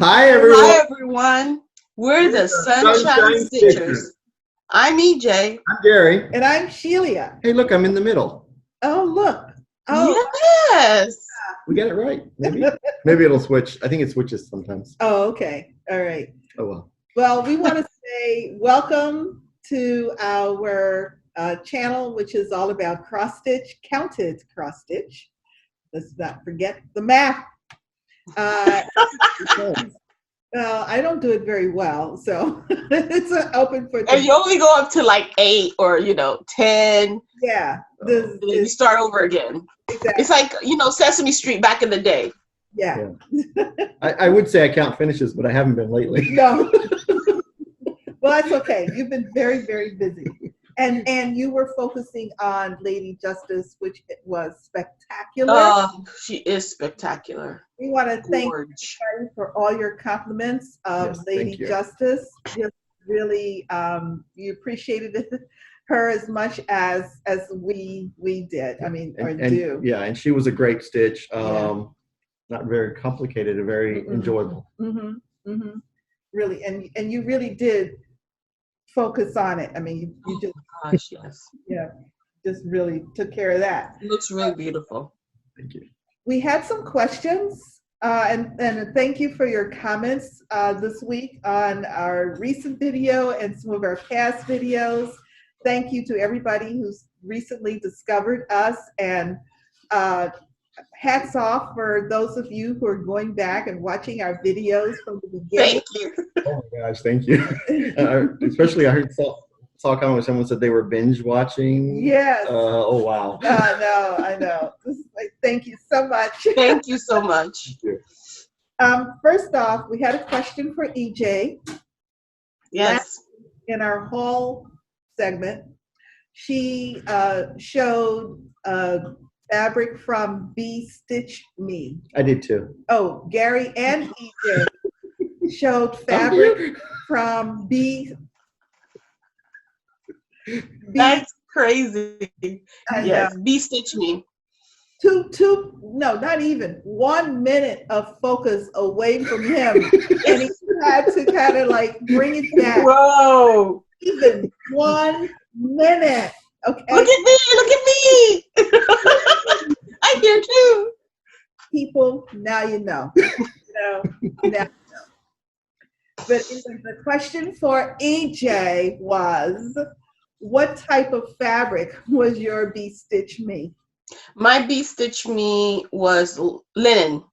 Hi, everyone. Hi, everyone. We're the Sunshine Stitchers. I'm EJ. I'm Gary. And I'm Shelia. Hey, look, I'm in the middle. Oh, look. Oh. Yes. We get it right. Maybe. Maybe it'll switch. I think it switches sometimes. Oh, okay. All right. Oh, well. Well, we want to say welcome to our channel, which is all about cross-stitch, counted cross-stitch. Let's not forget the math. Well, I don't do it very well, so it's open for. And you only go up to like 8 or 10. Yeah. Then you start over again. Exactly. It's like Sesame Street back in the day. Yeah. I would say I count finishes, but I haven't been lately. No. Well, that's okay. You've been very, very busy. And you were focusing on Lady Justice, which was spectacular. Oh, she is spectacular. We want to thank you for all your compliments of Lady Justice. Just really, you appreciated her as much as we did. I mean, do. Yeah, and she was a great stitch. Not very complicated, very enjoyable. Mm-hmm. Mm-hmm. Really, and you really did focus on it. I mean, you just, gosh, yes. Yeah, just really took care of that. It looks really beautiful. Thank you. We had some questions, and thank you for your comments this week on our recent video and some of our past videos. Thank you to everybody who's recently discovered us, and hats off for those of you who are going back and watching our videos from the beginning. Thank you. Oh my gosh, thank you. Especially I saw a comment where someone said they were binge watching. Yes. Oh wow. I know. Thank you so much. Thank you so much. Thank you. First off, we had a question for EJ. Yes. In our haul segment, she showed fabric from Be Stitch Me. I did too. Oh, Gary and EJ showed fabric from Be. That's crazy. Yes, Be Stitch Me. No, not even 1 minute of focus away from him, and he had to kind of like bring it back. Whoa! Even 1 minute. Okay. Look at me! Look at me! I'm here too. People, now you know. Now you know. But the question for EJ was, what type of fabric was your Be Stitch Me? My Be Stitch Me was linen.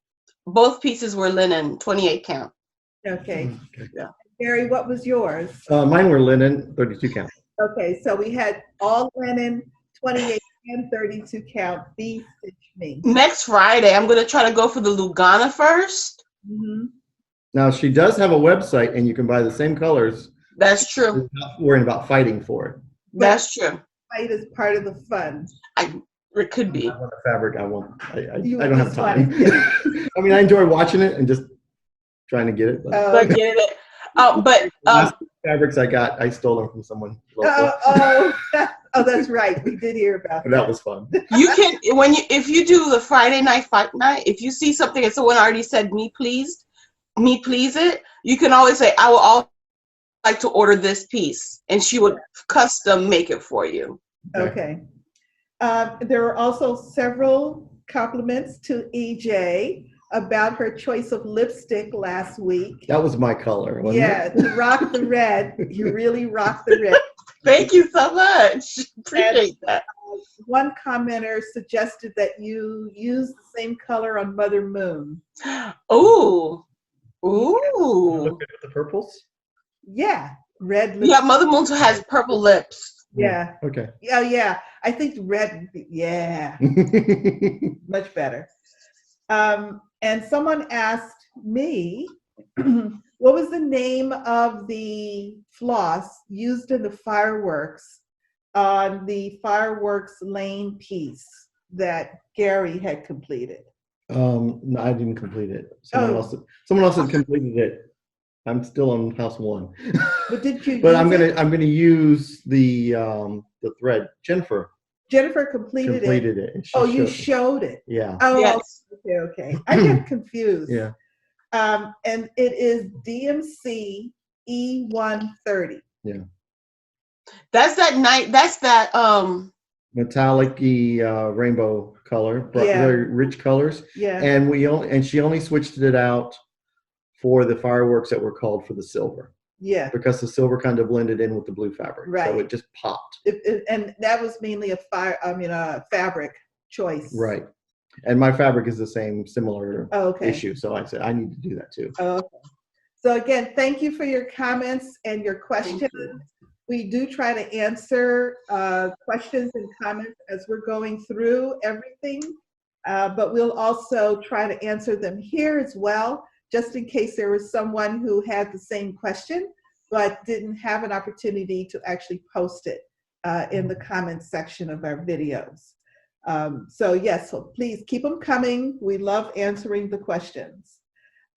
Both pieces were linen, 28 count. Okay. Yeah. Gary, what was yours? Mine were linen, 32 count. Okay, so we had all linen, 28 and 32 count, Be Stitch Me. Next Friday, I'm going to try to go for the Lugana first. Mm-hmm. Now, she does have a website, and you can buy the same colors. That's true. Not worrying about fighting for it. That's true. Fight is part of the fun. It could be. I want a fabric. I won't. I You don't have just time. want it. I mean, I enjoy watching it and just trying to get it. But But get it. the last fabrics I got, I stole them from someone local. Oh, that's right. We did hear about that. That was fun. You can if you do the Friday night fight night. If you see something and someone already said me please it, you can always say I will also like to order this piece, and she would custom make it for you. Okay. There were also several compliments to EJ about her choice of lipstick last week. That was my color, wasn't it? To rock the red. You really rock the red. Thank you so much. Appreciate that. One commenter suggested that you use the same color on Mother Moon. Ooh. Look at the purples. Yeah, red lipstick. Yeah, Mother Moon has purple lips. Yeah. Okay. Oh, yeah. I think red, yeah. Much better. And someone asked me, what was the name of the floss used in the fireworks on the fireworks lane piece that Gary had completed? No, I didn't complete it. Someone else had completed it. I'm still on house 1. But did you? But I'm gonna use the thread. Jennifer completed it. Oh, you showed it. Yeah. Oh, Yes. okay. I get confused. Yeah. And it is DMC E130. Yeah. That's that Metallic-y rainbow color, Yeah. very rich colors. Yeah. And she only switched it out for the fireworks that were called for the silver. Yeah. Because the silver kind of blended in with the blue fabric. Right. So it just popped. And that was mainly a fabric choice. Right. And my fabric is the similar Okay. issue. So I said, I need to do that too. Okay. So again, thank you for your comments and your questions. We do try to answer questions and comments as we're going through everything, but we'll also try to answer them here as well, just in case there was someone who had the same question, but didn't have an opportunity to actually post it in the comments section of our videos. So yes, so please keep them coming. We love answering the questions.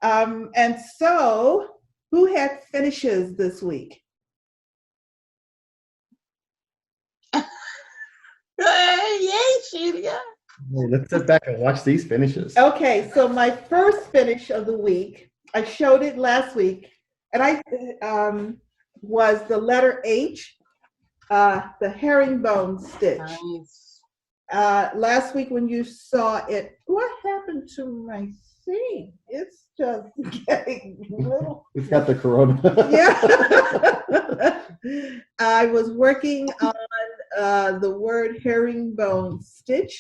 And so, who had finishes this week? Yay, Shelia. Hey, let's sit back and watch these finishes. Okay, so my first finish of the week, I showed it last week, and I was the letter H, the herringbone stitch. Nice. Last week when you saw it, what happened to my seam? It's just getting little. It's got the corona. Yeah. I was working on the word herringbone stitch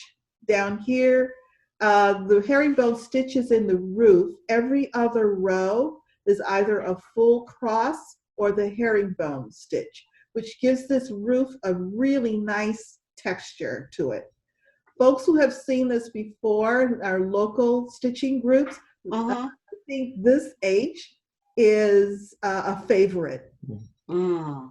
down here. The herringbone stitch is in the roof. Every other row is either a full cross or the herringbone stitch, which gives this roof a really nice texture to it. Folks who have seen this before, our local stitching groups, I think this H is a favorite. To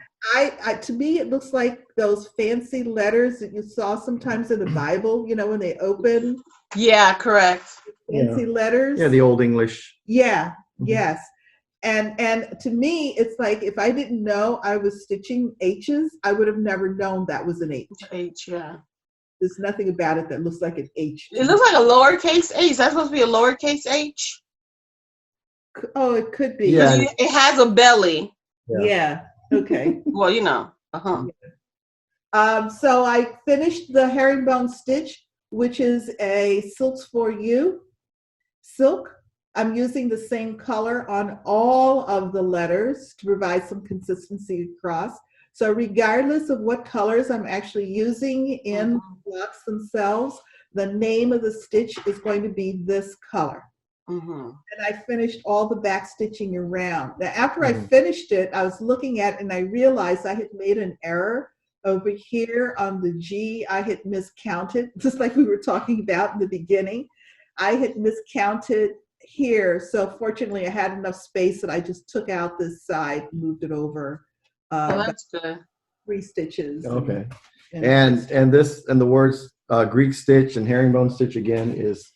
me, it looks like those fancy letters that you saw sometimes in the Bible, you know, when they open. Yeah, correct. Fancy letters. Yeah, the Old English. Yeah, yes. And to me, it's like if I didn't know I was stitching H's, I would have never known that was an H. H, yeah. There's nothing about it that looks like an H. It looks like a lowercase H. That's supposed to be a lowercase H. Oh, it could be. Yeah. It has a belly. Yeah. Okay. Well, you know. So I finished the herringbone stitch, which is a Silks for You silk. I'm using the same color on all of the letters to provide some consistency across. So regardless of what colors I'm actually using in the blocks themselves, the name of the stitch is going to be this color. And I finished all the back stitching around. Now, after I finished it, I was looking at it and I realized I had made an error over here on the G. I had miscounted, just like we were talking about in the beginning. I had miscounted here. So fortunately, I had enough space that I just took out this side, moved it over. Oh, that's good. 3 stitches. Okay. And the words Greek stitch and herringbone stitch again is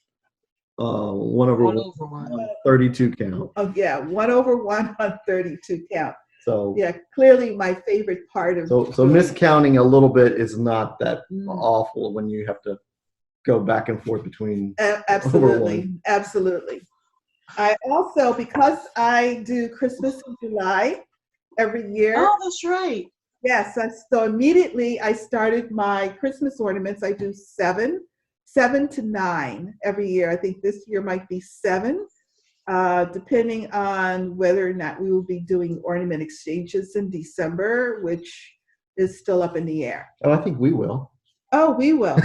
1 over 1, 32 count. Oh yeah, 1 over 1 on 32 count. So yeah, clearly my favorite part of so miscounting a little bit is not that awful when you have to go back and forth between absolutely. I also, because I do Christmas in July every year. Oh, that's right. Yes, so immediately I started my Christmas ornaments. I do 7 to 9 every year. I think this year might be 7, depending on whether or not we will be doing ornament exchanges in December, which is still up in the air. Oh, I think we will. Oh, we will.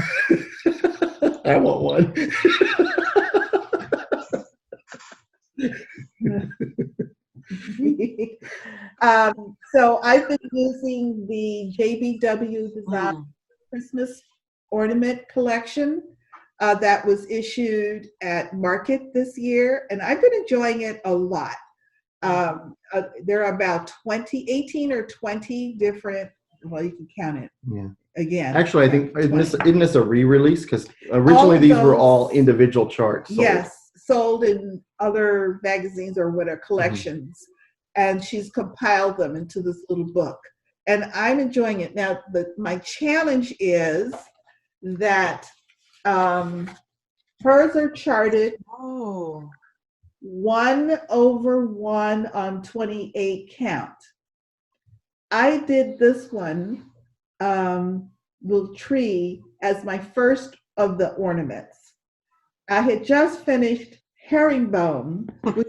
I want one. So I've been using the JBW Design Christmas Ornament Collection that was issued at Market this year, and I've been enjoying it a lot. There are about 18 or 20 different, well, you can count it. Yeah. Again. Actually, I think, isn't this a re-release? Because originally these were all individual charts. Sold. Yes, sold in other magazines or whatever, collections. And she's compiled them into this little book. And I'm enjoying it. Now, my challenge is that hers are charted. Oh. 1/1 on 28 count. I did this one, little tree, as my first of the ornaments. I had just finished herringbone, which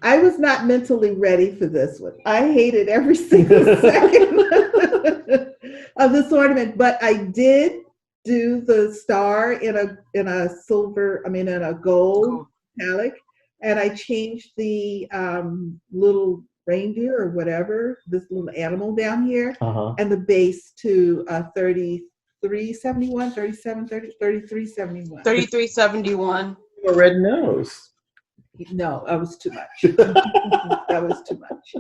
I was not mentally ready for this one. I hated every single second of this ornament, but I did do the star in a silver, in a gold metallic, and I changed the little reindeer or whatever, this little animal down here, and the base to 3371, 3371. 3371. A red nose. No, that was too much. That was too much.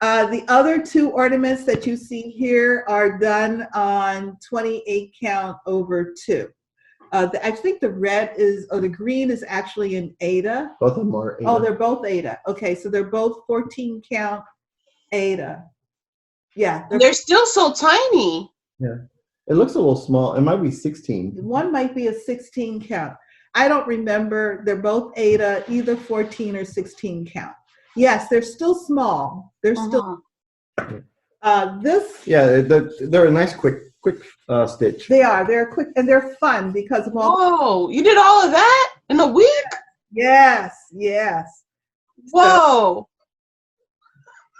The other two ornaments that you see here are done on 28 count over 2. I think the the green is actually in Ada. Both of them are Ada. Oh, they're both Ada. Okay, so they're both 14 count Ada. Yeah. They're still so tiny. Yeah. It looks a little small. It might be 16. One might be a 16 count. I don't remember. They're both Ada, either 14 or 16 count. Yes, they're still small. They're still this. Yeah, they're a nice quick stitch. They are. They're quick and they're fun because of all. Whoa! You did all of that in a week? Yes. Yes. Whoa!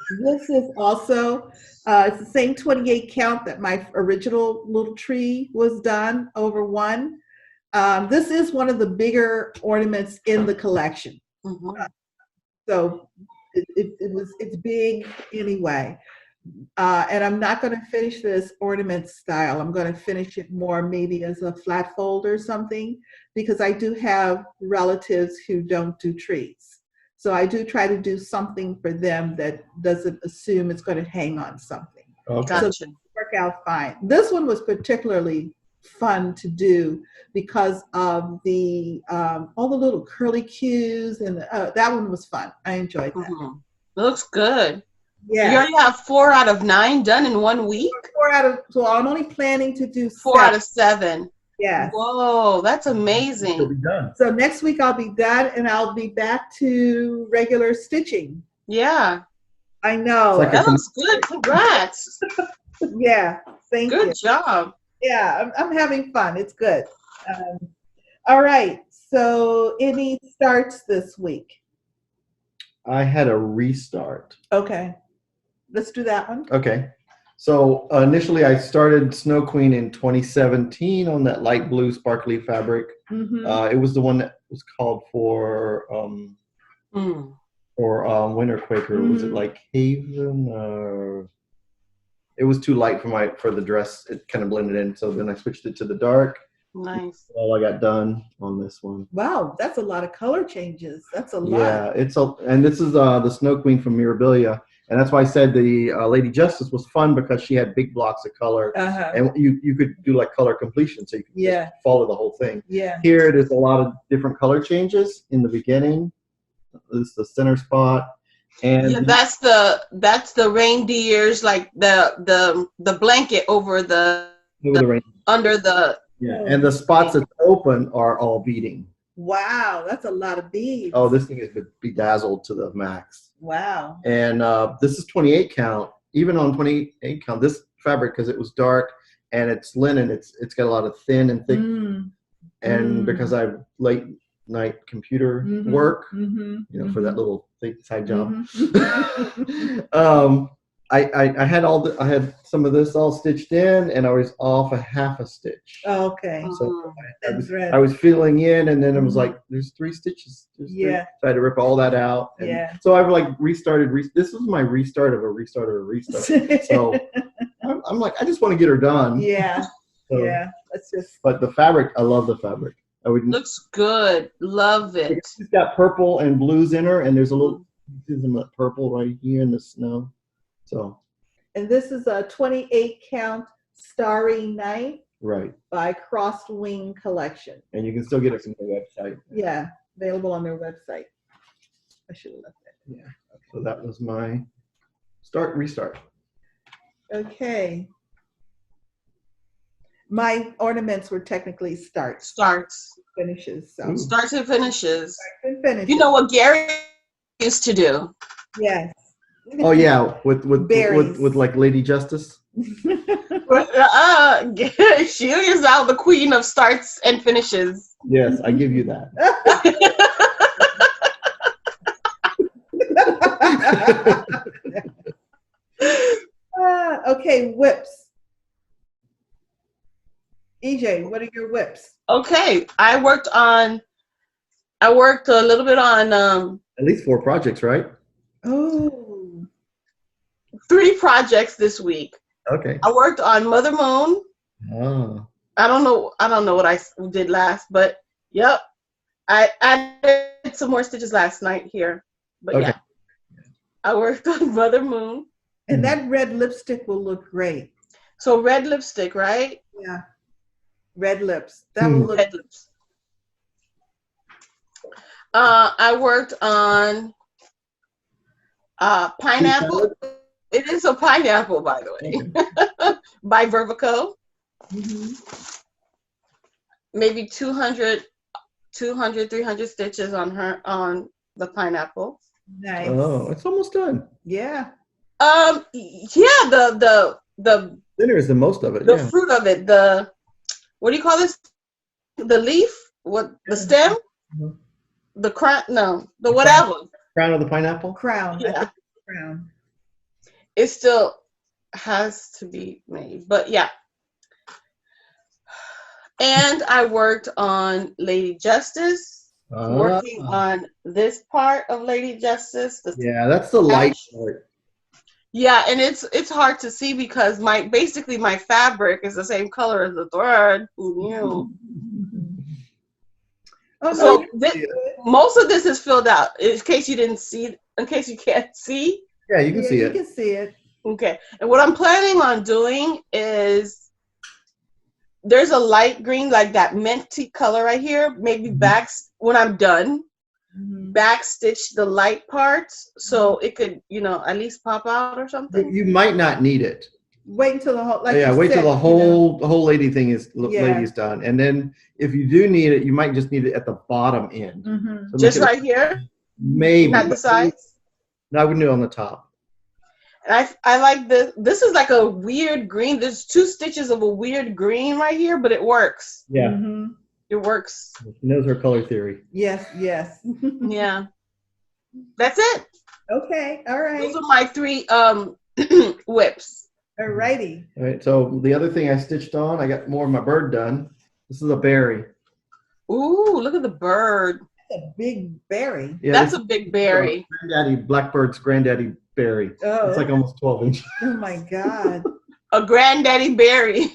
So, this is also it's the same 28 count that my original little tree was done over 1. This is one of the bigger ornaments in the collection. So it's big anyway. And I'm not going to finish this ornament style. I'm going to finish it more maybe as a flat fold or something, because I do have relatives who don't do trees. So I do try to do something for them that doesn't assume it's going to hang on something. Okay. Gotcha. So it worked out fine. This one was particularly fun to do because of the all the little curly cues, and that one was fun. I enjoyed that. It looks good. Yeah. You already have 4 out of 9 done in 1 week? 4 out of, so I'm only planning to do 4 out of 7. Yeah. Whoa, that's It'll amazing. be done. So next week I'll be done and I'll be back to regular stitching. Yeah. I know. It's like That looks good. Congrats. Yeah. Thank you. Good job. Yeah, I'm having fun. It's good. All right. So any starts this week? I had a restart. Okay. Let's do that one. Okay. So initially I started Snow Queen in 2017 on that light blue sparkly fabric. It was the one that was called for Winter Quaker. Was it like Haven? It was too light for the dress. It kind of blended in. So then I switched it to the dark. Nice. All I got done on this one. Wow, that's a lot of color changes. That's a lot. Yeah, and this is the Snow Queen from Mirabilia. And that's why I said the Lady Justice was fun, because she had big blocks of color, and you could do like color completion, so you could just follow the whole thing. Yeah. Here, there's a lot of different color changes in the beginning. This is the center spot, and yeah, that's the reindeers, like the blanket over the under the. Yeah, and the spots that open are all beading. Wow, that's a lot of beads. Oh, this thing is bedazzled to the max. Wow. And this is 28 count. Even on 28 count, this fabric, because it was dark and it's linen, it's got a lot of thin and thick. And because I have late night computer work, for that little side job, I had some of this all stitched in, and I was off a half a stitch. Oh, okay. So I was filling in, and then it was like, there's 3 stitches. Yeah. So I had to rip all that out. And so I've like restarted. This was my restart of a restart of a restart. So I'm like, I just want to get her done. Yeah. So, yeah. That's just. But the fabric, I love the fabric. Looks good. Love it. It's got purple and blues in her, and there's a little purple right here in the snow. So. And this is a 28 count Starry Night. Right. By Crossed Wing Collection. And you can still get it from their website. Yeah, available on their website. I should have left that. Yeah. So that was my restart. Okay. My ornaments were technically starts. Starts. finishes. So Ooh. Starts and finishes. and finishes. You know what Gary used to do? Yes. Oh yeah, with Berries. like Lady Justice. Shelia's now the queen of starts and finishes. Yes, I give you that. Okay, whips. EJ, what are your whips? Okay, I worked a little bit on At least 4 projects, right? Oh. 3 projects this week. Okay. I worked on Mother Moon. Oh. I don't know what I did last, but yep. I did some more stitches last night here. But Okay. yeah. I worked on Mother Moon. And that red lipstick will look great. So red lipstick, right? Yeah. Red lips. That will look Red lips. I worked on pineapple. It is a pineapple, by the way. By Vervaco. Maybe 200, 300 stitches on the pineapple. nice. Oh, it's almost done. Yeah. Yeah, the Thinner is the most of it. the Yeah. fruit of it, what do you call this? The leaf? What, the stem? Mhm. The crown? No, the whatever. Crown of the pineapple. Crown. I Yeah. think crown. It still has to be made, but yeah. And I worked on Lady Justice, working on this part of Lady Justice. Yeah, that's the light part. Yeah, and it's hard to see because basically my fabric is the same color as the thread. Who knew? Oh, no, So you can do it. most of this is filled out. In case you didn't see, in case you can't see. Yeah, you can Yeah, see you it. can see it. Okay, and what I'm planning on doing is there's a light green, like that minty color right here. Maybe when I'm done, back stitch the light parts so it could, at least pop out or something. You might not need it. Wait until the whole, like Yeah, you wait till said, the whole lady thing is Yeah. lady's done, and then if you do need it, you might just need it at the bottom end. So Just make it- right here, maybe. not the sides. No, I wouldn't do it on the top. And I like this. This is like a weird green. There's 2 stitches of a weird green right here, but it works. Yeah, It works. she knows her color theory. Yes, yes. Yeah. That's it. Okay, all right. Those are my 3 whips. All righty. All right. So the other thing I stitched on, I got more of my bird done. This is a berry. Ooh, look at the bird. That's a big berry. Yeah, That's this a big berry. is Granddaddy Blackbird's granddaddy berry. Oh. It's like almost 12 inches. Oh my God. A granddaddy berry.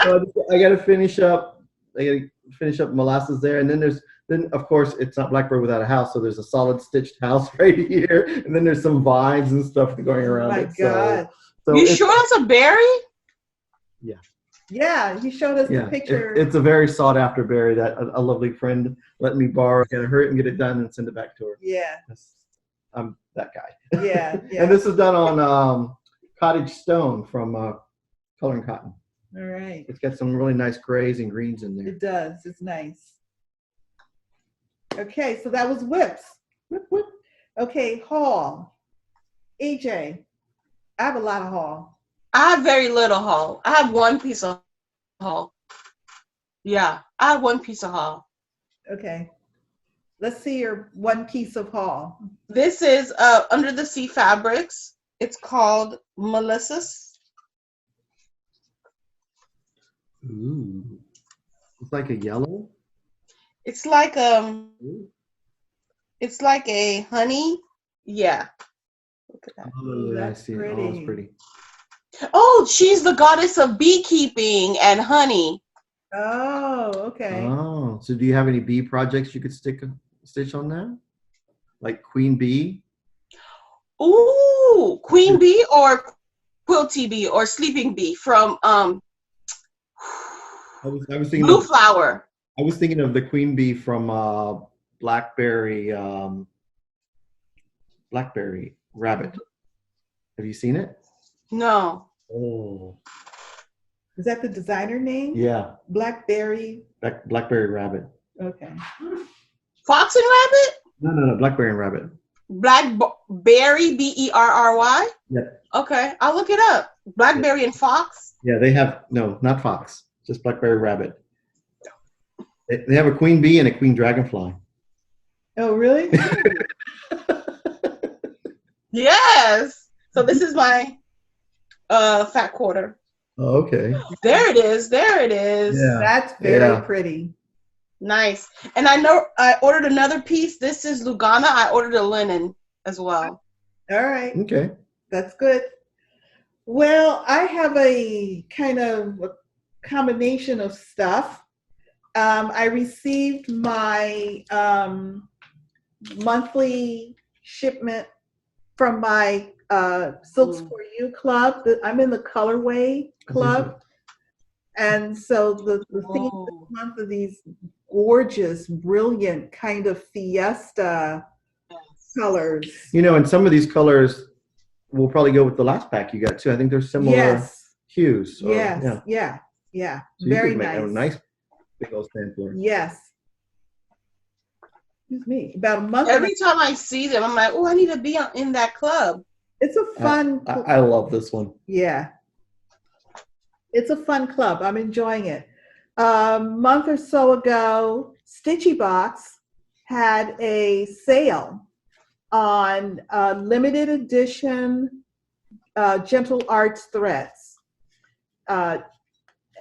So I got to finish up. I got to finish up molasses there, and then of course it's not Blackbird without a house. So there's a solid stitched house right here, and then there's some vines and stuff going around Oh my it. God. So You it's- sure that's a berry? Yeah, you showed us the picture. It's a very sought after berry that a lovely friend let me borrow. I gotta hurry and get it done and send it back to her. Yeah, I'm that guy. yeah, yeah. And this is done on cottage stone from Coloring Cotton. All right. It's got some really nice grays and greens in there. It does. It's nice. Okay, so that was whips. Whip, whip. Okay, haul. EJ, I have a lot of haul. I have very little haul. I have 1 piece of haul. Yeah, I have 1 piece of haul. Okay. Let's see your 1 piece of haul. This is Under the Sea Fabrics. It's called Melissa's. Ooh. It's like a yellow. It's like Ooh. it's like a honey. Yeah. Look at that. Oh, yeah, I That's see it. Oh, pretty. it's pretty. Oh, she's the goddess of beekeeping and honey. Oh, okay. Oh, so do you have any bee projects you could stitch on that? Like queen bee? Ooh, queen bee or quilty bee or sleeping bee from I was thinking blue of, flower. I was thinking of the queen bee from Blackberry Rabbit. Have you seen it? No. Oh. Is that the designer name? Yeah, Blackberry. Blackberry Rabbit. Okay. Fox and Rabbit? No, Blackberry and Rabbit. Blackberry, Berry? Yeah. Okay, I'll look it up. Blackberry and Fox? Yeah, they have, no, not Fox, just Blackberry Rabbit. They have a queen bee and a queen dragonfly. Oh, really? Yes. So this is my fat quarter. Oh, okay. There it is. There it is. Yeah. That's very Yeah. pretty. Nice. And I know I ordered another piece. This is Lugana. I ordered a linen as well. All right. Okay. That's good. Well, I have a kind of a combination of stuff. I received my monthly shipment from my Silks for You club. I'm in the Colorway club. And so the theme this month of these gorgeous, brilliant kind of fiesta colors. You know, and some of these colors will probably go with the last pack you got too. I think they're similar hues. So, Yes. yeah. Yeah. So Very you could nice. make a nice big old sampler. Yes. Excuse me. About a month. Every time I see them, I'm like, oh, I need to be in that club. It's a fun. I love this one. Yeah. It's a fun club. I'm enjoying it. A month or so ago, Stitchy Box had a sale on limited edition Gentle Arts threads.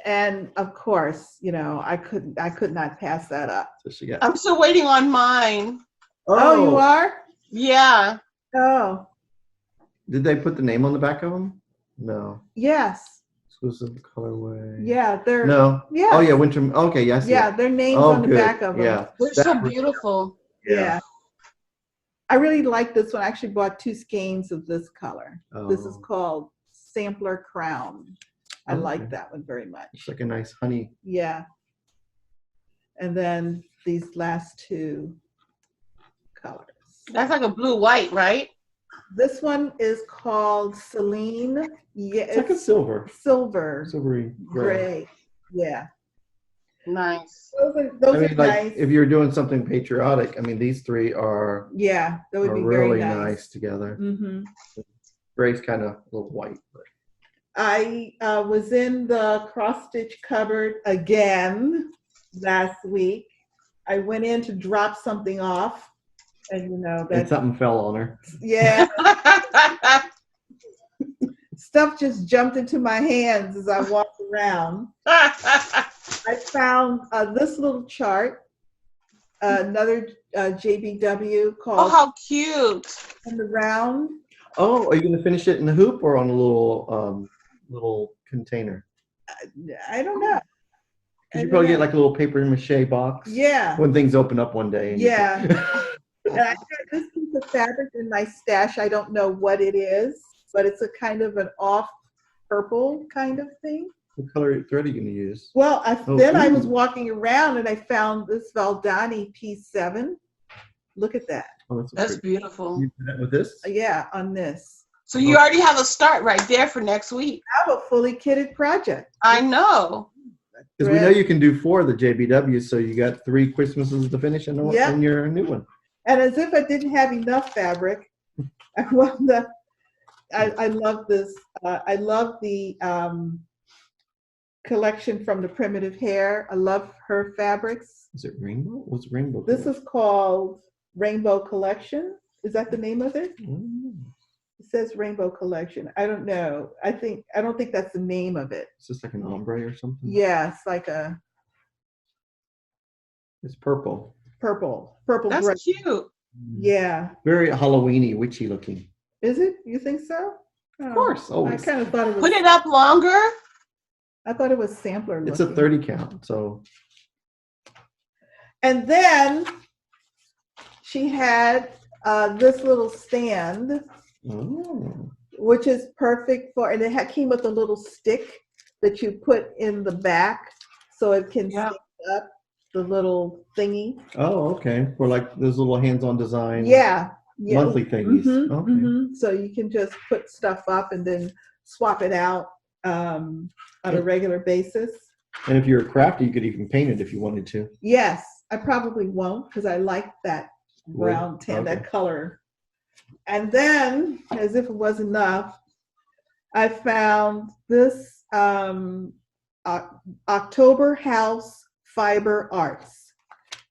And of course, you know, I could not pass that up. So she got. I'm still waiting on mine. Oh, you are? Yeah. Oh, Did they put the name on the back of them? No. yes. Exclusive colorway. Yeah, they're. No. Yeah. Oh yeah, winter. Okay, yes. Yeah, their names Oh, on the good. back of them. Yeah. They're so beautiful. Yeah. I really like this one. I actually bought 2 skeins of this color. This is Oh. called Sampler Crown. I Okay. like that one very much. It's like a nice honey. Yeah. And then these last 2 colors. That's like a blue-white, right? This one is called Celine. Yeah, It's like a silver. silver Silvery gray. Yeah. Nice. Those I mean, are like, nice. if you're doing something patriotic, I mean, these 3 are Yeah, that would be really very nice. nice. Together. Mm-hmm. Gray's kind of a little white. But. I was in the cross stitch cupboard again last week. I went in to drop something off, and you know And that something fell on her. yeah, stuff just jumped into my hands as I walked around. I found this little chart, another JBW called Oh, how cute. In the Round. Oh, are you going to finish it in the hoop or on a little container? I don't know. Because you probably get like a little paper mache box. Yeah. When things open up one day. And Yeah. And I had this piece of fabric in my stash. I don't know what it is, but it's a kind of an off purple kind of thing. What color thread are you going to use? Well, Oh, then I ooh. was walking around and I found this Valdani P7. Look at that. Oh, That's beautiful. You do that with this? Yeah, on this. So you already have a start right there for next week. I have a fully kitted project. I know. Because we know you can do 4 of the JBWs, so you got 3 Christmases to finish and Yeah. your new one. And as if I didn't have enough fabric, I love this. I love the collection from the Primitive Hair. I love her fabrics. Is it rainbow? What's rainbow? This is called Rainbow Collection. Is that the name of it? It says Rainbow Collection. I don't know. I don't think that's the name of it. Is this like an ombre or something? Yeah, it's like a It's purple. purple That's gray. cute. Yeah. Very Halloweeny, witchy looking. Is it? You think so? Of course, I always. kind of thought it was. Put it up longer. I thought it was sampler looking. It's a 30 count, so. And then she had this little stand, Oh. which is perfect for, and it came with a little stick that you put in the back so it can stand up, the little thingy. Oh, okay. For like those little hands-on design. Yeah. Monthly thingies. Mhm, Okay. mhm. So you can just put stuff up and then swap it out. on a regular basis. And if you're a crafty, you could even paint it if you wanted to. Yes, I probably won't because I like that brown tan, Okay. that color. And then, as if it was enough, I found this October House Fiber Arts,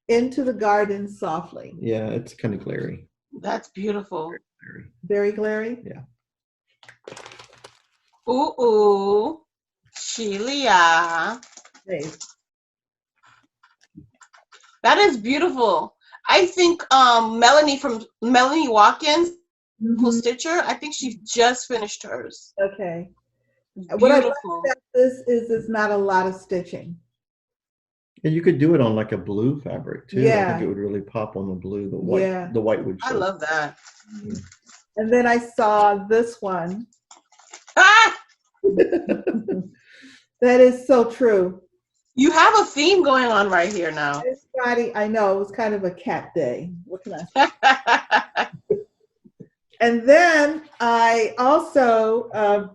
Into the Garden Softly. Yeah, it's kind of glary. That's beautiful. Very glary? Yeah. Ooh, Shelia. Nice. That is beautiful. I think Melanie Watkins, who Stitcher, I think she just finished hers. Okay. Beautiful. What I like about this is it's not a lot of stitching. And you could do it on like a blue fabric too. I Yeah. think it would really pop on the blue. The white, Yeah. the white would show. I love that. And then I saw this one. Ah! That is so true. You have a theme going on right here now. It's Friday. I know it was kind of a cat day. What can I say? And then I also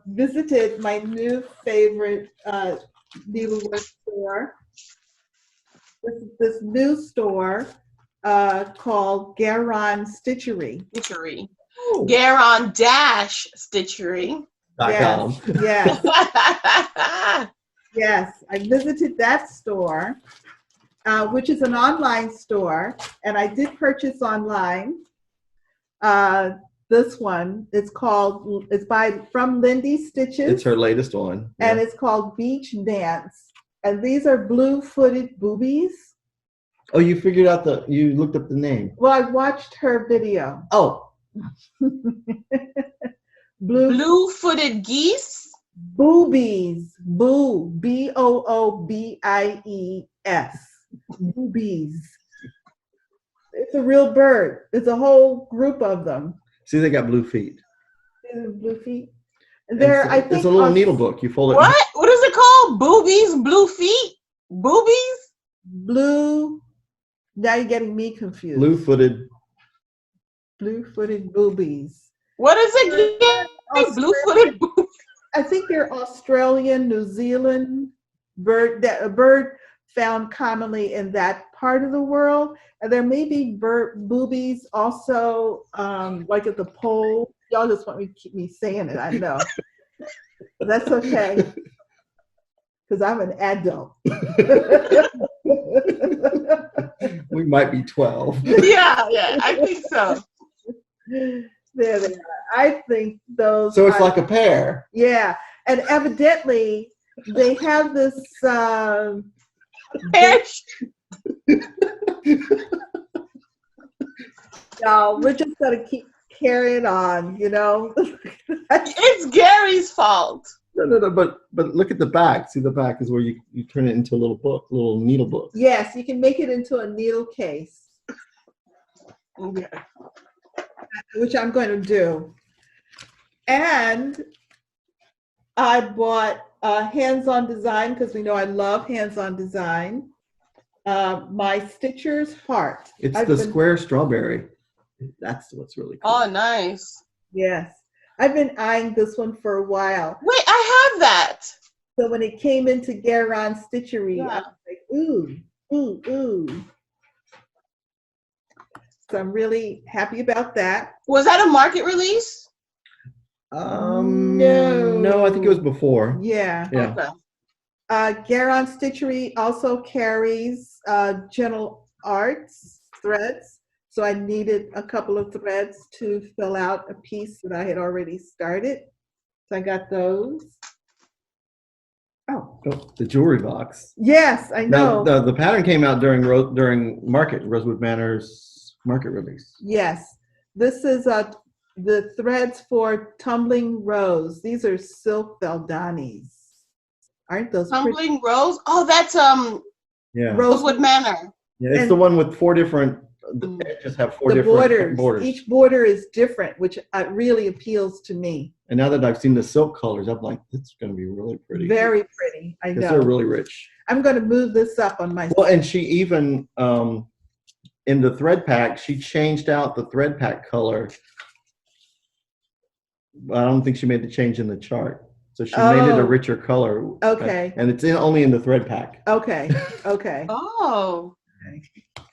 visited my new favorite needlework store. This new store called Garon Stitchery. Stitchery. Oh. Garon Dash Stitchery. Yes, yes, yes. I visited that store, which is an online store, and I did purchase online. This one, it's from Lindy Stitches. It's her latest one. And it's called Beach Dance. And these are blue-footed boobies. Oh, you figured out you looked up the name. Well, I watched her video. Oh. Blue-footed geese? Boobies. B-O-O-B-I-E-S. Boobies. It's a real bird. It's a whole group of them. See, they got blue feet. Blue feet. And I think it's a little needle book. You fold it. What? What is it called? Boobies? Blue feet? Boobies? Blue. Now you're getting me confused. Blue-footed boobies. What is it? Blue-footed boobies? I think they're Australian, New Zealand bird. A bird found commonly in that part of the world. And there may be boobies also, like at the pole. Y'all just want me to keep me saying it, I know. That's okay, because I'm an adult. We might be 12. Yeah, I think so. There they are. I think those. So it's like a pair. Yeah, and evidently they have this. No, we're just gonna keep carrying on, you know. It's Gary's fault. No, but look at the back. See, the back is where you turn it into a little book, little needle book. Yes, you can make it into a needle case. Okay. Which I'm going to do. And I bought hands-on design because we know I love hands-on design. My Stitcher's Heart. It's the square strawberry. That's what's really cool. Oh, nice. Yes. I've been eyeing this one for a while. Wait, I have that. So when it came into Garon Stitchery, I was like, ooh, ooh, ooh. So I'm really happy about that. Was that a market release? No, I think it was before. Yeah. Okay. Garon Stitchery also carries Gentle Arts threads. So I needed a couple of threads to fill out a piece that I had already started. So I got those. Oh, the jewelry box. yes, I know. Now, the pattern came out during Rosewood Manor's market release. Yes, this is the threads for Tumbling Rose. These are silk Veldanis. Aren't those Tumbling Rose? Oh, that's Yeah. Rosewood Manor. Yeah, it's And the one with four different. Just have four different borders. Each border is different, which really appeals to me. And now that I've seen the silk colors, I'm like, it's going to be really pretty. Very pretty. I know. They're really rich. I'm going to move this up on my. Well, and she even in the thread pack, she changed out the thread pack color. I don't think she made the change in the chart. So she made it a richer color. Okay. And it's only in the thread pack. Okay. Okay. Oh.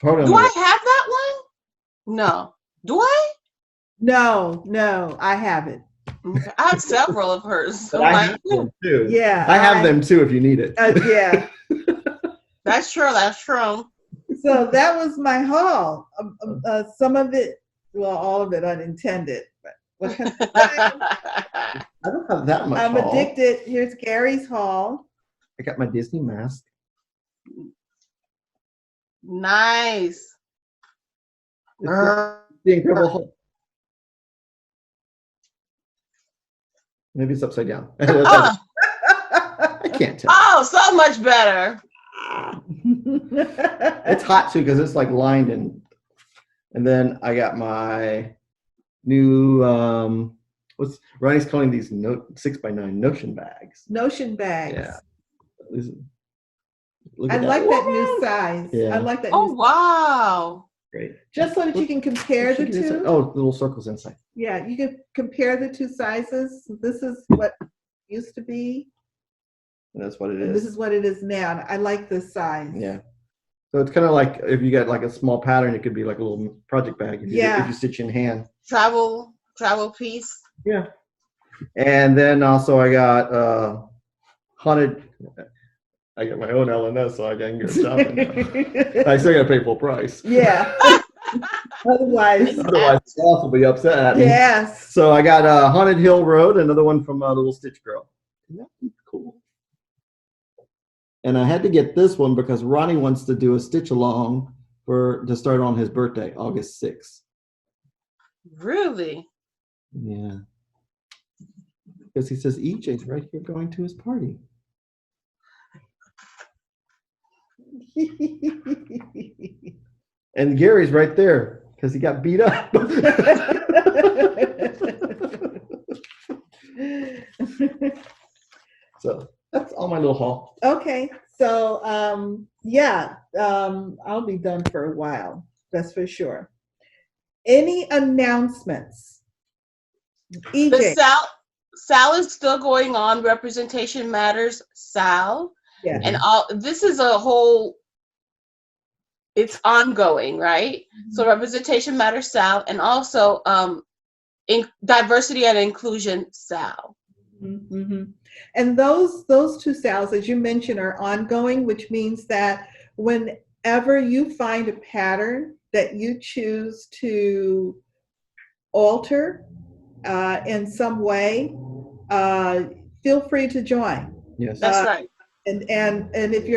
Hold on. Do I have that one? No. Do I? No, I haven't. Okay. I have several of hers. But I have them too. Yeah. I have them too if you need it. Yeah. That's true. That's true. So that was my haul. Some of it, well, all of it unintended. But what can I don't have that much I'm haul. addicted. Here's Gary's haul. I got my Disney mask. Nice. The Incredible Hulk. Maybe it's upside down. I can't tell. Oh, so much better. It's hot too because it's like lined and then I got my new what's Ronnie's calling these 6x9 Notion bags. Notion bags. Yeah. I like that new size. Yeah. I like that. Oh, wow. Great. Just so that you can compare the two. Oh, little circles inside. Yeah, you can compare the two sizes. This is what it used to be. And that's what it And is. this is what it is now. And I like this size. Yeah. So it's kind of like if you got like a small pattern, it could be like a little project bag if you stitch in hand. Travel piece. Yeah. And then also I got haunted. I got my own LNS, so I can go shopping now. I still got to pay full price. Yeah. Otherwise, the boss will be upset at me. Yes. So I got Haunted Hill Road, another one from Little Stitch Girl. Isn't that cool? And I had to get this one because Ronnie wants to do a stitch along to start on his birthday, August 6th. Really? Yeah. Because he says EJ's right here going to his party. And Gary's right there because he got beat up. So that's all my little haul. Okay, so I'll be done for a while. That's for sure. Any announcements? EJ. The SAL is still going on. Representation Matters SAL. Yeah. And this is a whole. It's ongoing, right? Mm-hmm. So Representation Matters SAL, and also Diversity and Inclusion SAL. Mm-hmm. And those two SALs, as you mentioned, are ongoing, which means that whenever you find a pattern that you choose to alter in some way, feel free to join. Yes, that's right. And if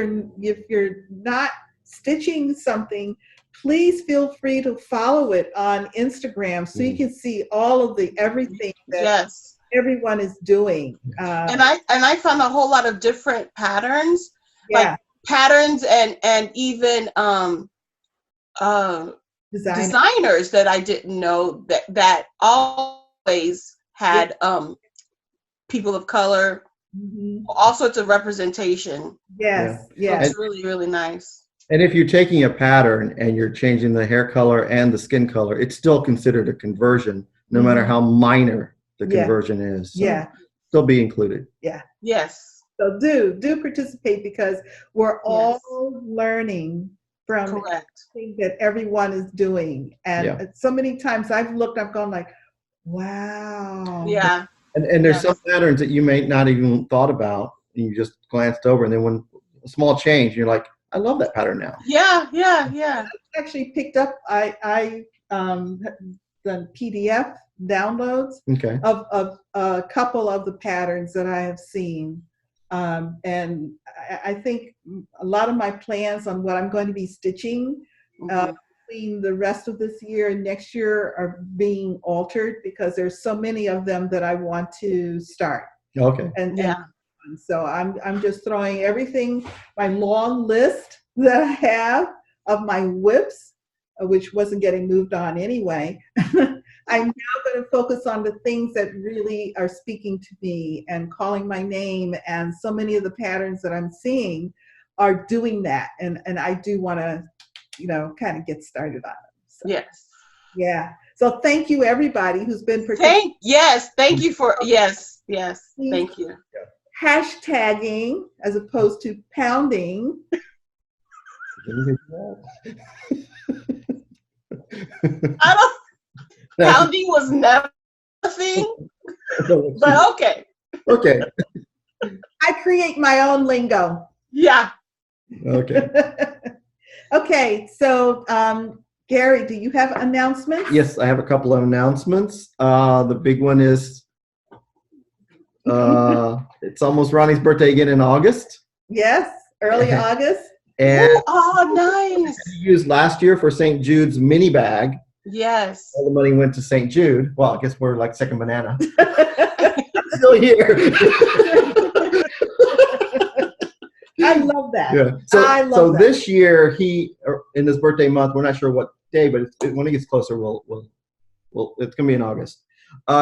you're not stitching something, please feel free to follow it on Instagram so you can see all of everything that everyone is doing. And I found a whole lot of different patterns, like patterns and even designers that I didn't know that always had people of color, all sorts of representation. Yes. So it's really, really nice. And if you're taking a pattern and you're changing the hair color and the skin color, it's still considered a conversion, no matter how minor the conversion is. So still be included. Yeah. Yes. So do participate because we're all learning from things that everyone is doing. And so many times I've gone like, wow. Yeah. And there's some patterns that you may not even thought about, and you just glanced over, and then when a small change, you're like, I love that pattern now. Yeah. I actually picked up, I done PDF downloads of a couple of the patterns that I have seen. And I think a lot of my plans on what I'm going to be stitching between the rest of this year and next year are being altered because there's so many of them that I want to start. Okay. And so I'm just throwing everything, my long list that I have of my whips, which wasn't getting moved on anyway. I'm now going to focus on the things that really are speaking to me and calling my name. And so many of the patterns that I'm seeing are doing that. And I do want to, kind of get started on it. So, yes. Yeah. So thank you, everybody who's been participating. Thank you for, yes. Thank you. hashtagging as opposed to pounding. I don't. Pounding was never a thing, but okay. Okay. I create my own lingo. Yeah. Okay. Okay, so Gary, do you have announcements? Yes, I have a couple of announcements. The big one is it's almost Ronnie's birthday again in August. Yes, early August. And oh, nice. we used last year for St. Jude's mini bag. Yes. All the money went to St. Jude. Well, I guess we're like second banana. Still here. I love that. Yeah. So this year, in his birthday month, we're not sure what day, but when it gets closer, it's gonna be in August.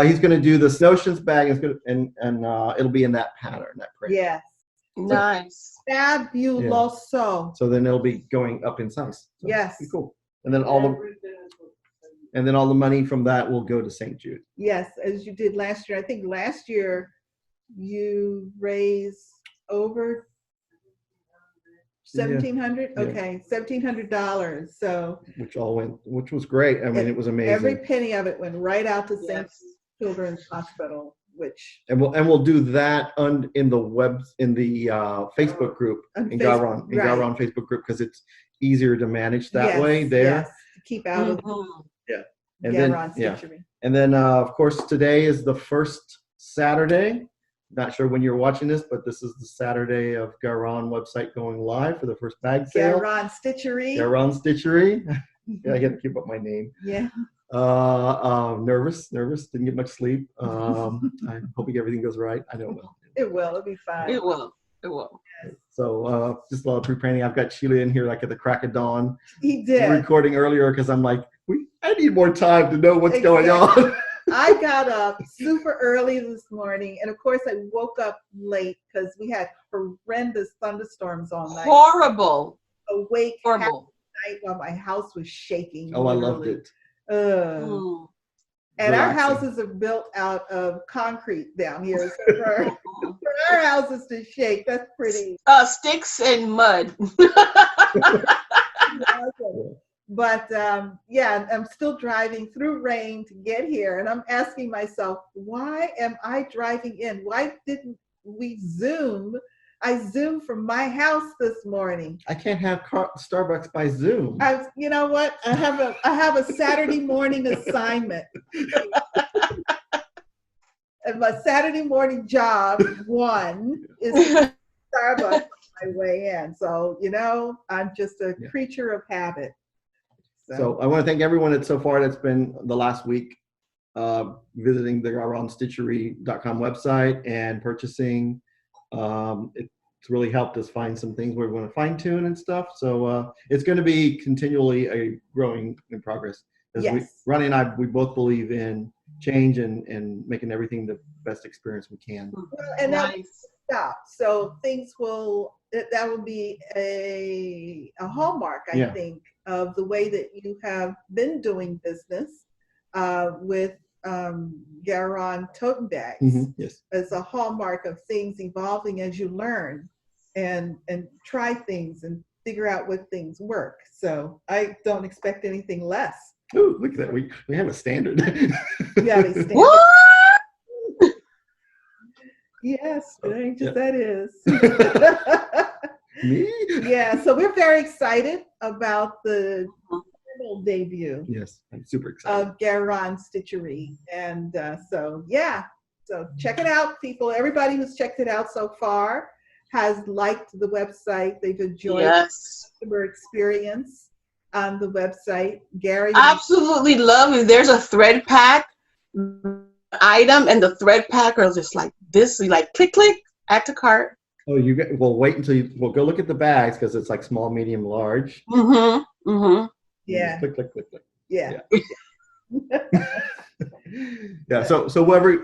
He's gonna do the Snowshoes bag, and it'll be in that pattern, that print. Yes. Nice. Fabuloso. So then it'll be going up in size. So yes. pretty cool. And then all the money from that will go to St. Jude. Yes, as you did last year. I think last year you raised over $1,700. Yeah. Okay, $1,700. So which was great. I mean, it was amazing. Every penny of it went right out to St. Children's Hospital. And we'll do that in the Facebook group in Garon Facebook group, because it's easier to manage that way there. Yes, to keep out of Garon Stitchery. And then of course today is the first Saturday. Not sure when you're watching this, but this is the Saturday of Garon website going live for the first bag sale. Garon Stitchery. Yeah, I got to keep up my name. Yeah. Nervous, didn't get much sleep. I'm hoping everything goes right. I know it will. It will, it'll be fine. It will. So just a lot of pre-planning. I've got Shelia in here like at the crack of dawn. He did. Recording earlier because I'm like, I need more time to know what's going on. I got up super early this morning, and of course I woke up late because we had horrendous thunderstorms all night. Horrible. Awake horrible night while my house was shaking. Oh, literally. I loved it. And our houses are built out of concrete down here. So for our houses to shake, that's pretty. Sticks and mud. But I'm still driving through rain to get here, and I'm asking myself, why am I driving in? Why didn't we Zoom? I Zoomed from my house this morning. I can't have Starbucks by Zoom. You know what? I have a Saturday morning assignment. And my Saturday morning job, one, is Starbucks on my way in. So, I'm just a creature of habit. So I want to thank everyone that's been the last week visiting the RonStitchery.com website and purchasing. It's really helped us find some things where we want to fine tune and stuff. So it's going to be continually a growing in progress. Ronnie and I, we both believe in change and making everything the best experience we can. Well, and that will stop. So things that will be a hallmark, I think, of the way that you have been doing business with Garon tote bags. Mm-hmm. Yes. As a hallmark of things evolving as you learn and try things and figure out what things work. So I don't expect anything less. Oh, look at that. We have a standard. Yeah, a standard. What? Yes, that is. Me? Yeah, so we're very excited about the debut. Yes, I'm super excited. Of Garon Stitchery. And so check it out, people. Everybody who's checked it out so far has liked the website. They've enjoyed the customer experience on the website. Gary? Absolutely love it. There's a thread pack item, and the thread pack are just like this. You like click, add to cart. Oh, wait until we'll go look at the bags because it's like small, medium, large. Mm-hmm. Mm-hmm. Yeah. Click. Yeah. Yeah. So whoever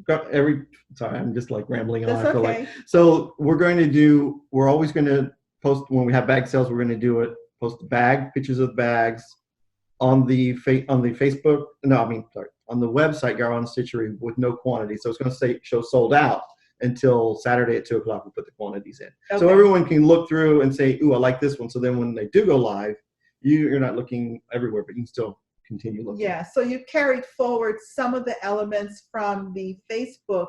got sorry, I'm just like rambling on. That's okay. So we're always going to post when we have bag sales. We're going to post pictures of the bags on the Facebook. No, on the website Garon Stitchery with no quantity. So it's going to show sold out. until Saturday at 2 o'clock. We put the quantities in. Okay. So everyone can look through and say, ooh, I like this one. So then when they do go live, you're not looking everywhere, but you can still continue looking. Yeah, so you carried forward some of the elements from the Facebook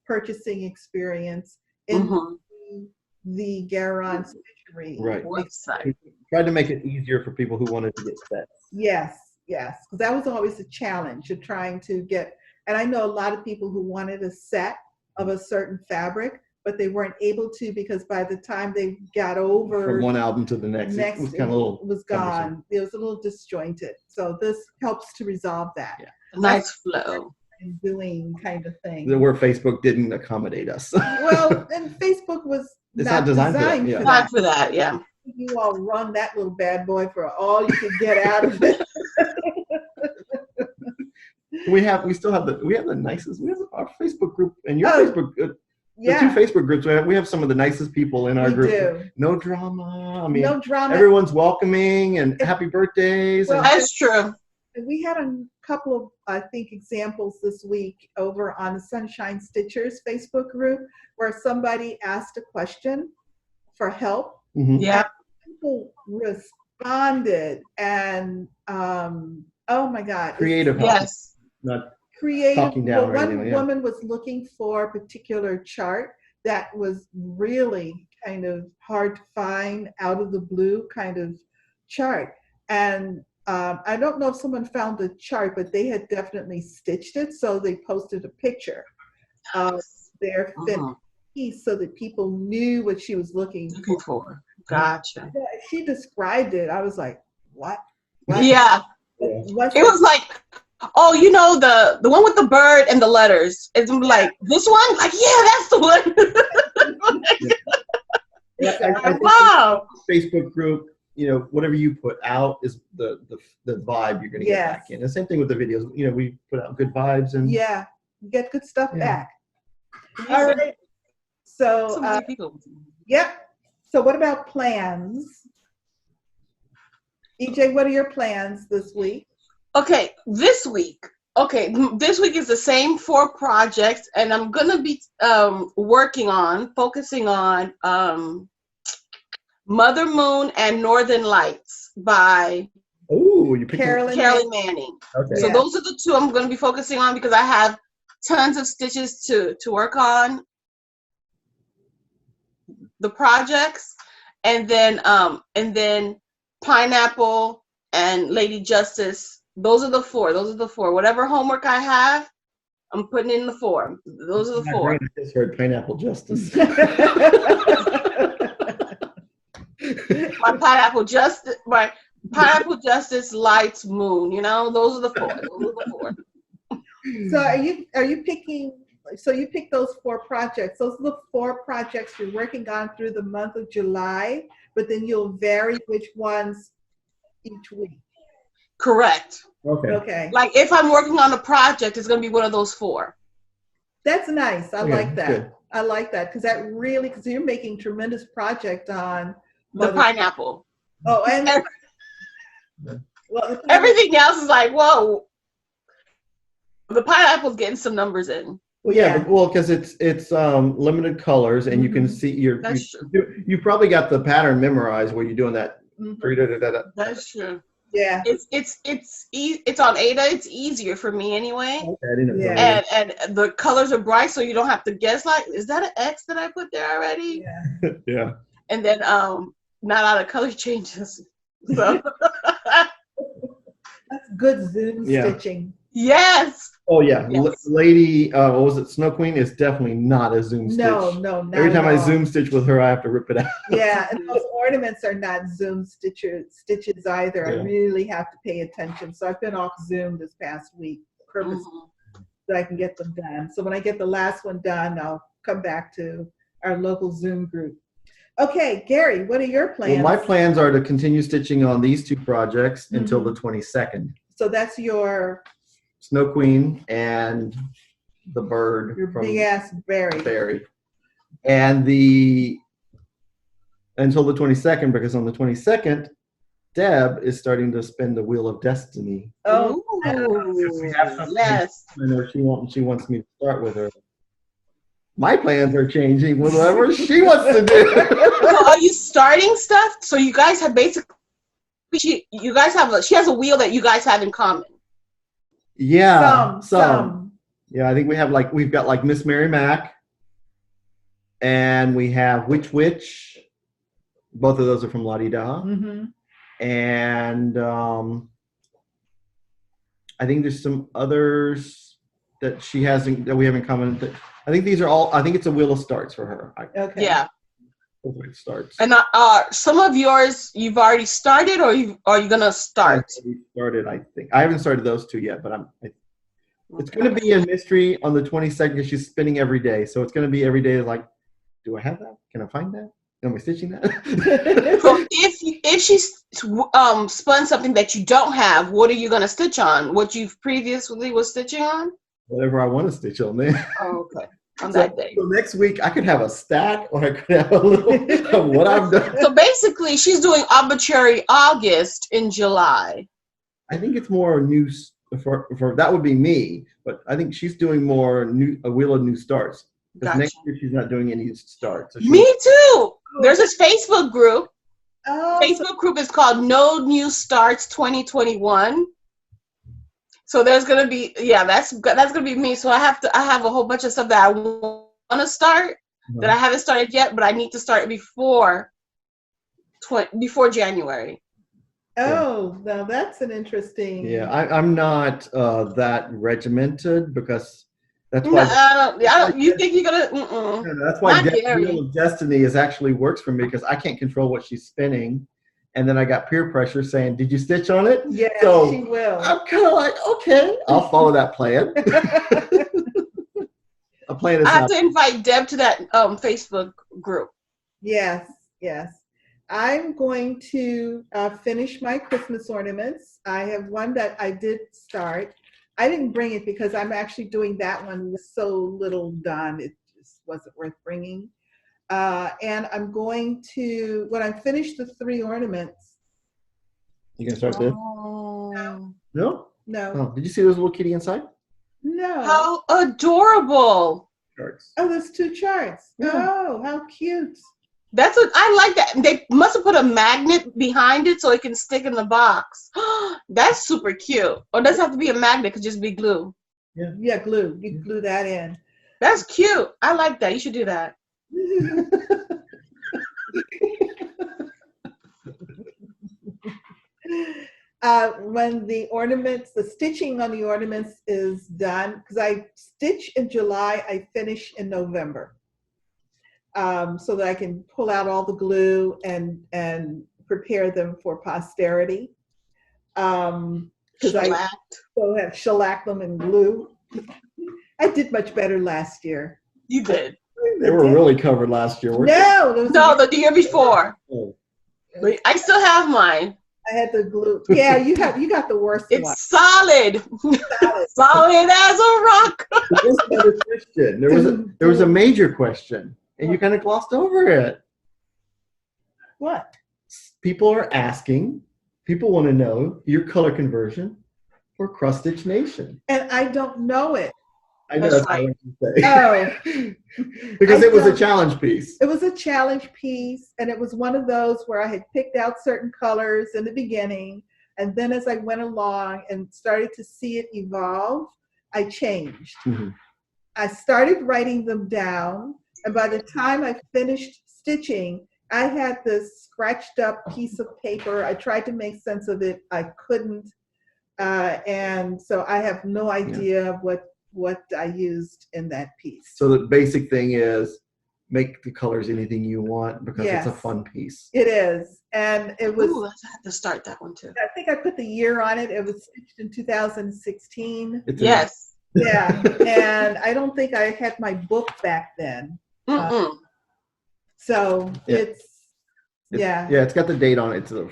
purchasing experience into the Garon Stitchery website. Tried to make it easier for people who wanted to get sets. Yes, because that was always a challenge of trying to get, and I know a lot of people who wanted a set of a certain fabric, but they weren't able to because by the time they got over from one album to the next it was kind of a little was gone. It was a little disjointed. So this helps to resolve that. Yeah. Nice flow. And doing kind of thing. Where Facebook didn't accommodate us. Well, and Facebook was not designed for that. Yeah. You all run that little bad boy for all you could get out of it. we have the nicest. We have our Facebook group and your Facebook. The two Facebook groups. We have some of the nicest people in our group. Do. No drama. I mean, no drama. Everyone's welcoming and happy birthdays. Well, that's true. We had a couple of, I think, examples this week over on the Sunshine Stitchers Facebook group where somebody asked a question for help. Yeah. People responded and, oh my God. Creative help. Yes. Not creative. Talking down or one anything, yeah. woman was looking for a particular chart that was really kind of hard to find, out of the blue kind of chart. And I don't know if someone found the chart, but they had definitely stitched it. So they posted a picture of their finished piece so that people knew what she was looking for. Gotcha. Yeah, she described it. I was like, what? Yeah. It was like, oh, you know, the one with the bird and the letters. It's like, this one? Like, yeah, that's the one. Wow. Facebook group, you know, whatever you put out is the vibe you're going to get back in. The same thing with the videos. You know, we put out good vibes and you get good stuff back. All right. So, yep. So what about plans? EJ, what are your plans this week? Okay, this week is the same 4 projects, and I'm going to be focusing on Mother Moon and Northern Lights by Carolyn Manning. Okay. So those are the 2 I'm going to be focusing on because I have tons of stitches to work on the projects, and then Pineapple and Lady Justice. Those are the 4. Whatever homework I have, I'm putting in the 4. Those are the 4. I just heard Pineapple Justice. My Pineapple Justice, Lights, Moon. You know, those are the 4. So are you picking? So you pick those 4 projects. Those are the 4 projects you're working on through the month of July, but then you'll vary which ones each week. Correct. Okay. Like if I'm working on a project, it's going to be one of those 4. That's nice. I like that. Good. I like that because because you're making tremendous project on the pineapple. Oh, and well, everything else is like, whoa. The pineapple's getting some numbers in. Well, because it's limited colors, and you can see you probably got the pattern memorized where you're doing that. That's true. Yeah. It's on Ada. It's easier for me anyway. Okay, I didn't know. And the colors are bright, so you don't have to guess. Like, is that an X that I put there already? Yeah. Yeah. And then not a lot of color changes. So that's good Zoom stitching. Yes. Oh yeah, yes. Lady, what was it? Snow Queen is definitely not a Zoom stitch. No, not Every time at I all. Zoom stitch with her, I have to rip it out. Yeah, and those ornaments are not Zoom stitches either. I really have to pay attention. So I've been off Zoom this past week purposely so I can get them done. So when I get the last one done, I'll come back to our local Zoom group. Okay, Gary, what are your plans? Well, my plans are to continue stitching on these 2 projects until the 22nd. So that's your Snow Queen and the bird. Your from big ass berry. And until the 22nd, because on the 22nd, Deb is starting to spin the Wheel of Destiny. Oh, we have something, yes. I know she wants me to start with her. My plans are changing. Whatever she wants to do. So are you starting stuff? So you guys have basically, she has a wheel that you guys have in common. Yeah, Some. Yeah, I think we've got like Miss Mary Mac, and we have Witch. Both of those are from La Di Da. Mm-hmm. And I think there's some others that she hasn't, that we haven't commented. I think these are all, I think it's a wheel of starts for her. Okay. Yeah. It starts. And some of yours you've already started, or are you gonna start? Started, I think. I haven't started those two yet, but it's going to be a mystery on the 22nd because she's spinning every day. So it's going to be every day like, do I have that? Can I find that? Am I stitching that? So if she spun something that you don't have, what are you gonna stitch on? What you've previously was stitching on? Whatever I want to stitch on there. Oh, okay. On that day. So next week I could have a stack, or I could have a little of what I've done. So basically, she's doing arbitrary August in July. I think it's more new for that would be me, but I think she's doing more a wheel of new starts. Because Gotcha. next year she's not doing any starts. So Me too. There's this Facebook group. Oh, Facebook group is called No New Starts 2021. So there's gonna be, that's gonna be me. So I have a whole bunch of stuff that I want to start that I haven't started yet, but I need to start before January. Oh, now that's an interesting. Yeah, I'm not that regimented because that's why. You think you're gonna? That's why Not very. Wheel of Destiny actually works for me because I can't control what she's spinning, and then I got peer pressure saying, "Did you stitch on it?" Yeah, so she will. I'm kind of like, okay, I'll follow that plan. A plan is I have not. to invite Deb to that Facebook group. Yes. I'm going to finish my Christmas ornaments. I have one that I did start. I didn't bring it because I'm actually doing that one with so little done. It just wasn't worth bringing. And I'm going to, when I finish the 3 ornaments. You gonna start this? Oh. No. No. Oh, did you see those little kitty inside? No. How adorable! Charts. Oh, there's 2 charts. Yeah. Oh, how cute. That's what I like. That they must have put a magnet behind it so it can stick in the box. That's super cute. Or it doesn't have to be a magnet; it could just be glue. Yeah, glue. You glue that in. That's cute. I like that. You should do that. When the stitching on the ornaments is done, because I stitch in July, I finish in November. So that I can pull out all the glue and prepare them for posterity. Because I still have shellacked them in glue. I did much better last year. You did. They were really covered last year. No, the year before. Oh. I still have mine. I had the glue. Yeah, you got the worst one. It's solid. Solid as a rock. There was another question. There was a major question, and you kind of glossed over it. What? People are asking. People want to know your color conversion for Cross Stitch Nation. And I don't know it. I know that's what you say. Oh. Because it was a challenge piece. It was a challenge piece, and it was one of those where I had picked out certain colors in the beginning, and then as I went along and started to see it evolve, I changed. Mm-hmm. I started writing them down, and by the time I finished stitching, I had this scratched up piece of paper. I tried to make sense of it. I couldn't, and so I have no idea what I used in that piece. So the basic thing is make the colors anything you want because it's a fun piece. It is. And it was. Ooh, I have to start that one too. I think I put the year on it. It was stitched in 2016. Yes. Yeah. And I don't think I had my book back then. So it's. Yeah. Yeah, it's got the date on it. It's the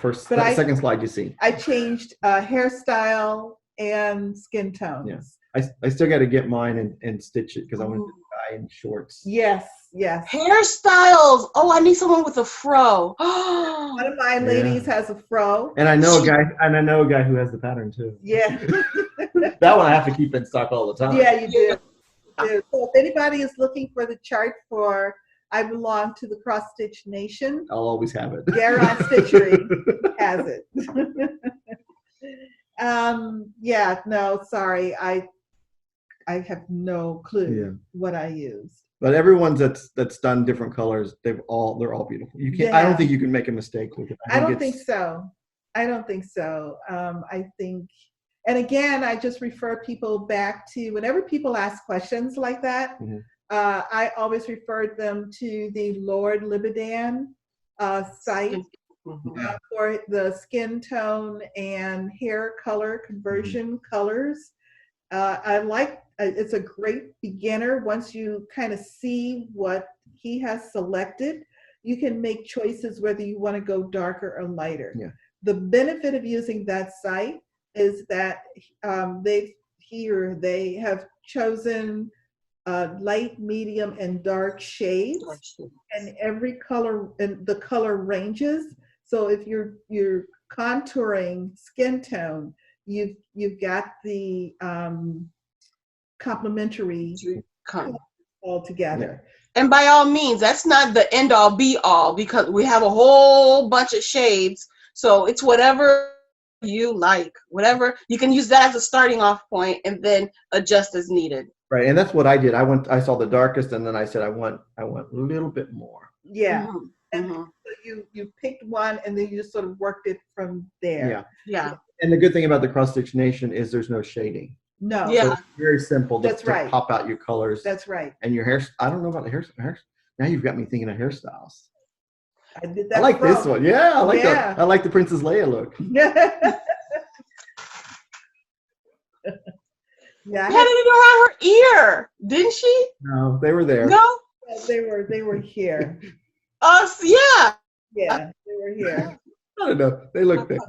second slide you see. I changed hairstyle and skin tones. Yes. I still got to get mine and stitch it because I want to guy in shorts. Yes. Hairstyles. Oh, I need someone with a fro. One of my ladies has a fro. And I know a guy who has the pattern too. Yeah. That one I have to keep in stock all the time. Yeah, you do. do. So if anybody is looking for the chart for I Belong to the Cross Stitch Nation, I'll always have it. Garon Stitchery has it. Yeah, no, sorry. I have no clue what I use. But everyone's that's done different colors, they're all beautiful. You can't. I don't think you can make a mistake with it. I don't think so. I think, and again, I just refer people back to whenever people ask questions like that. I always referred them to the Lord Libidan site for the skin tone and hair color conversion colors. I like it's a great beginner. Once you kind of see what he has selected, you can make choices whether you want to go darker or lighter. The benefit of using that site is that they have chosen light, medium, and dark shades, and every color and the color ranges. So if you're contouring skin tone, you've got the complementary all together. And by all means, that's not the end all be all, because we have a whole bunch of shades. So it's whatever you like, whatever you can use that as a starting off point, and then adjust as needed. Right, and that's what I did. I saw the darkest, and then I said I want a little bit more. Yeah. And so you picked one, and then you just sort of worked it from there. Yeah. And the good thing about the Cross Stitch Nation is there's no shading. No. So it's very simple. That's right. To pop out your colors. That's right. And your hair. I don't know about the hair. Now you've got me thinking of hairstyles. I did that. I like this one. Yeah, I like the Princess Leia look. Yeah, had it around her ear, didn't she? No, they were there. No, they were here. Yeah. Yeah, they were here. I don't know. They look there.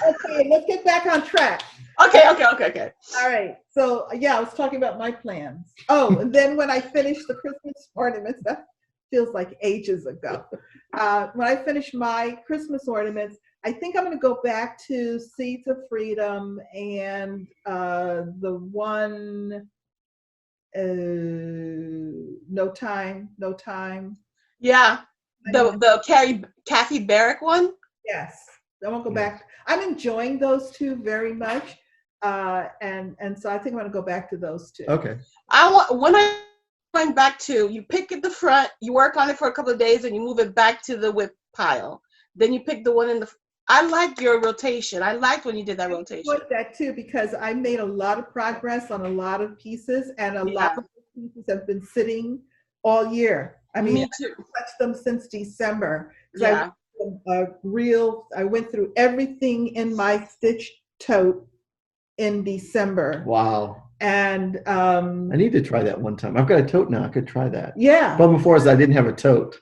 Okay, let's get back on track. Okay. All right. So I was talking about my plans. Oh, and then when I finished the Christmas ornaments, that feels like ages ago. When I finished my Christmas ornaments, I think I'm going to go back to Seeds of Freedom and the one, No Time. Yeah, the Kathy Barrick one. Yes, I won't go back. I'm enjoying those two very much, and so I think I'm going to go back to those two. Okay. When I went back to, you pick at the front, you work on it for a couple of days, and you move it back to the whip pile. Then you pick the one in the. I liked your rotation. I liked when you did that rotation. I like that too, because I made a lot of progress on a lot lot of pieces, and a lot of pieces have been sitting all year. I mean, Me too. I haven't touched them since December. I went through everything in my stitch tote in December. Wow. And I need to try that one time. I've got a tote now. I could try that. Yeah. But before I didn't have a tote.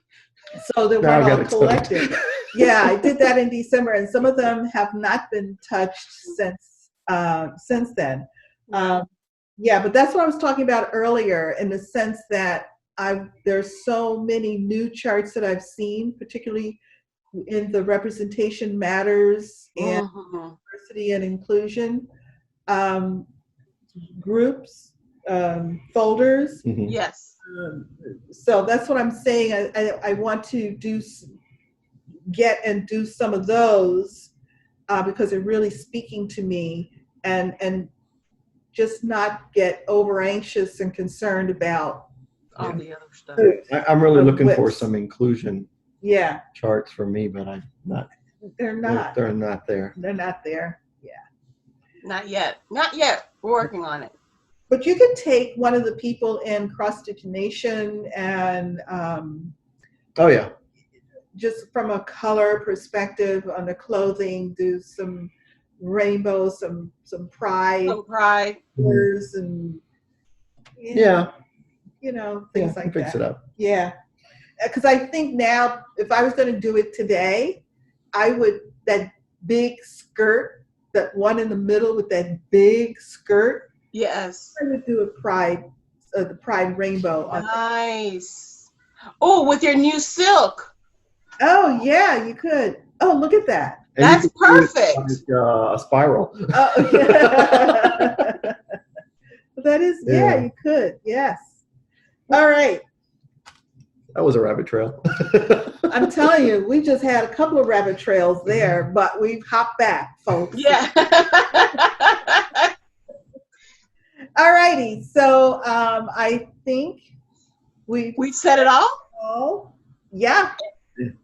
So they weren't all collected. Yeah, I did that in December, and some of them have not been touched since then. Yeah, but that's what I was talking about earlier, in the sense that there's so many new charts that I've seen, particularly in the Representation Matters and Diversity and Inclusion groups, folders. Yes. So that's what I'm saying. I want to do some of those because they're really speaking to me, and just not get over anxious and concerned about all the other stuff. I'm really looking for some inclusion charts for me, but I'm not. They're not. They're not there. They're not there. Yeah. Not yet. We're working on it. But you can take one of the people in Cross Stitch Nation and just from a color perspective on the clothing, do some rainbows, some pride, colors, and things like that. Fix it up. Yeah, because I think now, if I was going to do it today, that big skirt, that one in the middle with that big skirt. Yes. I would do the pride rainbow. Nice. Oh, with your new silk. Oh yeah, you could. Oh, look at that. And that's perfect. A spiral. Oh, yeah. That is, yeah, you could. Yes. All right. That was a rabbit trail. I'm telling you, we just had a couple of rabbit trails there, but we've hopped back, folks. Yeah. All righty. So I think we've said it all. all. Yeah.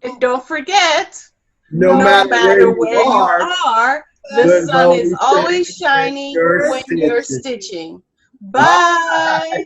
And don't forget, no matter where you are, the sun is always shining when you're stitching. Bye.